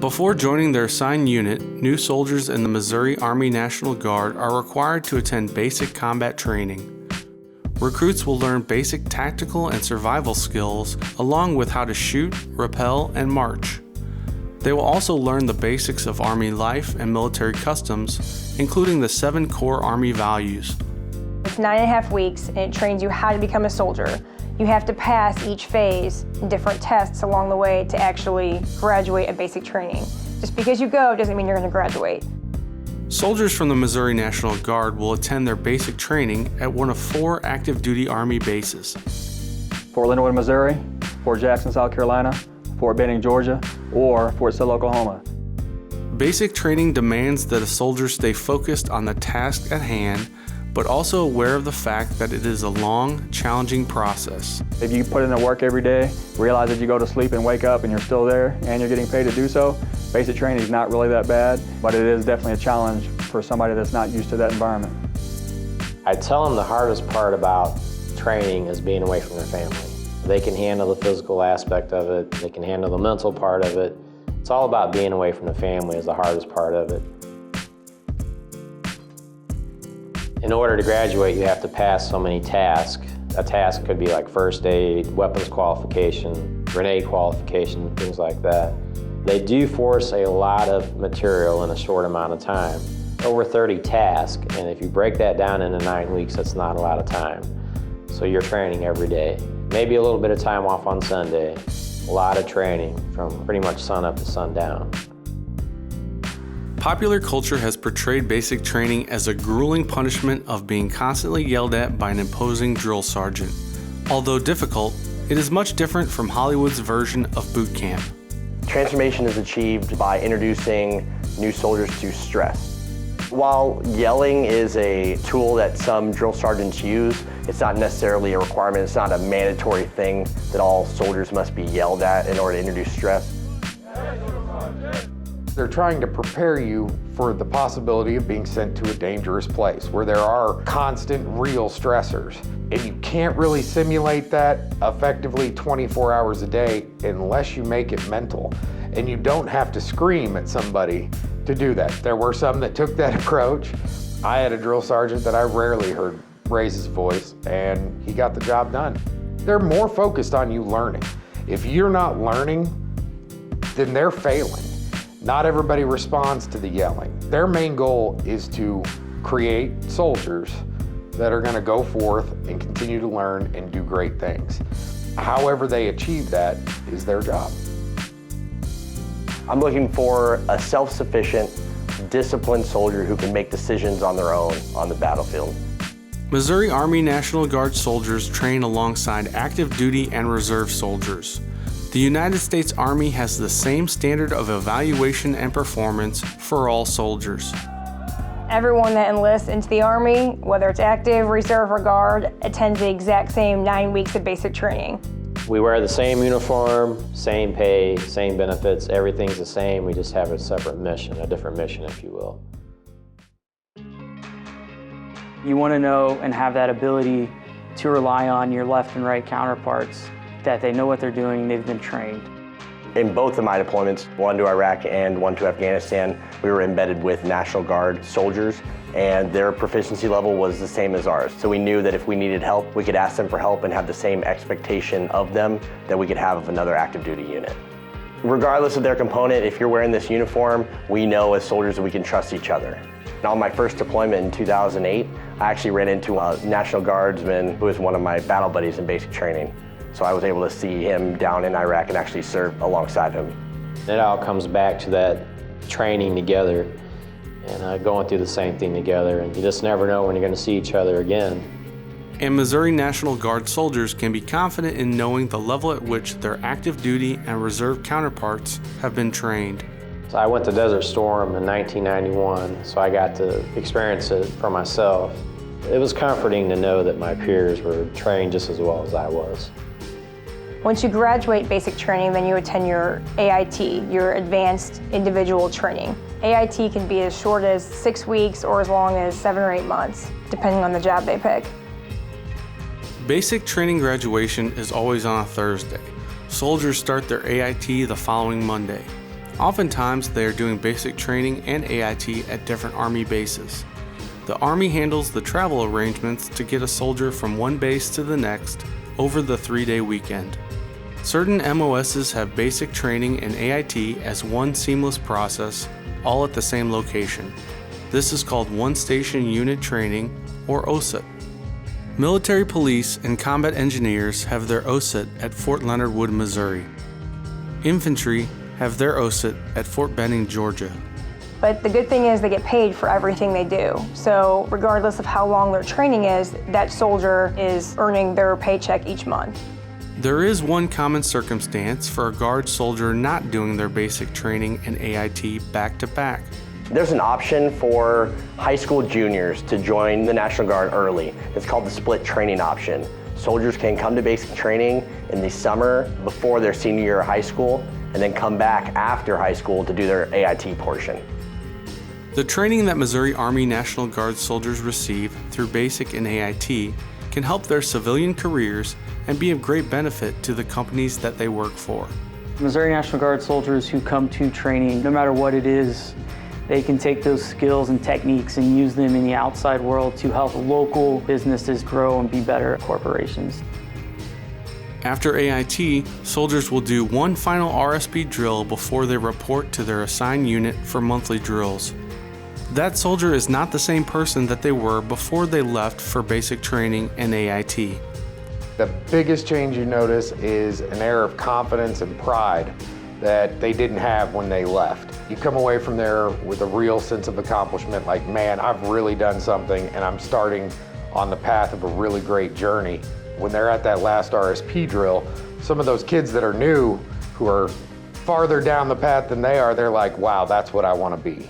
Before joining their assigned unit, new soldiers in the Missouri Army National Guard are required to attend basic combat training. Recruits will learn basic tactical and survival skills, along with how to shoot, rappel, and march. They will also learn the basics of Army life and military customs, including the 7 core Army values. It's 9.5 weeks, and it trains you how to become a soldier. You have to pass each phase and different tests along the way to actually graduate at basic training. Just because you go doesn't mean you're going to graduate. Soldiers from the Missouri National Guard will attend their basic training at one of 4 active duty Army bases. Fort Leonard Wood, Missouri, Fort Jackson, South Carolina, Fort Benning, Georgia, or Fort Sill, Oklahoma. Basic training demands that a soldier stay focused on the task at hand, but also aware of the fact that it is a long, challenging process. If you put in the work every day, realize that you go to sleep and wake up and you're still there and you're getting paid to do so, basic training is not really that bad, but it is definitely a challenge for somebody that's not used to that environment. I tell them the hardest part about training is being away from their family. They can handle the physical aspect of it, they can handle the mental part of it. It's all about being away from the family is the hardest part of it. In order to graduate, you have to pass so many tasks. A task could be like first aid, weapons qualification, grenade qualification, things like that. They do force a lot of material in a short amount of time. Over 30 tasks, and if you break that down into 9 weeks, that's not a lot of time. So you're training every day. Maybe a little bit of time off on Sunday. A lot of training from pretty much sun up to sundown. Popular culture has portrayed basic training as a grueling punishment of being constantly yelled at by an imposing drill sergeant. Although difficult, it is much different from Hollywood's version of boot camp. Transformation is achieved by introducing new soldiers to stress. While yelling is a tool that some drill sergeants use, it's not necessarily a requirement. It's not a mandatory thing that all soldiers must be yelled at in order to introduce stress. They're trying to prepare you for the possibility of being sent to a dangerous place where there are constant, real stressors. And you can't really simulate that effectively 24 hours a day unless you make it mental. And you don't have to scream at somebody to do that. There were some that took that approach. I had a drill sergeant that I rarely heard raise his voice, and he got the job done. They're more focused on you learning. If you're not learning, then they're failing. Not everybody responds to the yelling. Their main goal is to create soldiers that are going to go forth and continue to learn and do great things. However they achieve that is their job. I'm looking for a self-sufficient, disciplined soldier who can make decisions on their own on the battlefield. Missouri Army National Guard soldiers train alongside active duty and reserve soldiers. The United States Army has the same standard of evaluation and performance for all soldiers. Everyone that enlists into the Army, whether it's active, reserve, or guard, attends the exact same 9 weeks of basic training. We wear the same uniform, same pay, same benefits, everything's the same. We just have a separate mission, a different mission, if you will. You want to know and have that ability to rely on your left and right counterparts, that they know what they're doing, they've been trained. In both of my deployments, one to Iraq and one to Afghanistan, we were embedded with National Guard soldiers, and their proficiency level was the same as ours. So we knew that if we needed help, we could ask them for help and have the same expectation of them that we could have of another active duty unit. Regardless of their component, if you're wearing this uniform, we know as soldiers that we can trust each other. On my first deployment in 2008, I actually ran into a National Guardsman who was one of my battle buddies in basic training. So I was able to see him down in Iraq and actually serve alongside him. It all comes back to that training together and going through the same thing together, and you just never know when you're going to see each other again. And Missouri National Guard soldiers can be confident in knowing the level at which their active duty and reserve counterparts have been trained. So I went to Desert Storm in 1991, so I got to experience it for myself. It was comforting to know that my peers were trained just as well as I was. Once you graduate basic training, then you attend your AIT, your Advanced Individual Training. AIT can be as short as 6 weeks or as long as 7 or 8 months, depending on the job they pick. Basic training graduation is always on a Thursday. Soldiers start their AIT the following Monday. Oftentimes, they are doing basic training and AIT at different Army bases. The Army handles the travel arrangements to get a soldier from one base to the next over the 3-day weekend. Certain MOSs have basic training and AIT as one seamless process, all at the same location. This is called One Station Unit Training, or OSUT. Military police and combat engineers have their OSUT at Fort Leonard Wood, Missouri. Infantry have their OSUT at Fort Benning, Georgia. But the good thing is they get paid for everything they do. So regardless of how long their training is, that soldier is earning their paycheck each month. There is one common circumstance for a Guard soldier not doing their basic training and AIT back to back. There's an option for high school juniors to join the National Guard early. It's called the split training option. Soldiers can come to basic training in the summer before their senior year of high school, and then come back after high school to do their AIT portion. The training that Missouri Army National Guard soldiers receive through basic and AIT can help their civilian careers and be of great benefit to the companies that they work for. Missouri National Guard soldiers who come to training, no matter what it is, they can take those skills and techniques and use them in the outside world to help local businesses grow and be better corporations. After AIT, soldiers will do one final RSP drill before they report to their assigned unit for monthly drills. That soldier is not the same person that they were before they left for basic training and AIT. The biggest change you notice is an air of confidence and pride that they didn't have when they left. You come away from there with a real sense of accomplishment, like, man, I've really done something and I'm starting on the path of a really great journey. When they're at that last RSP drill, some of those kids that are new, who are farther down the path than they are, they're like, wow, that's what I want to be.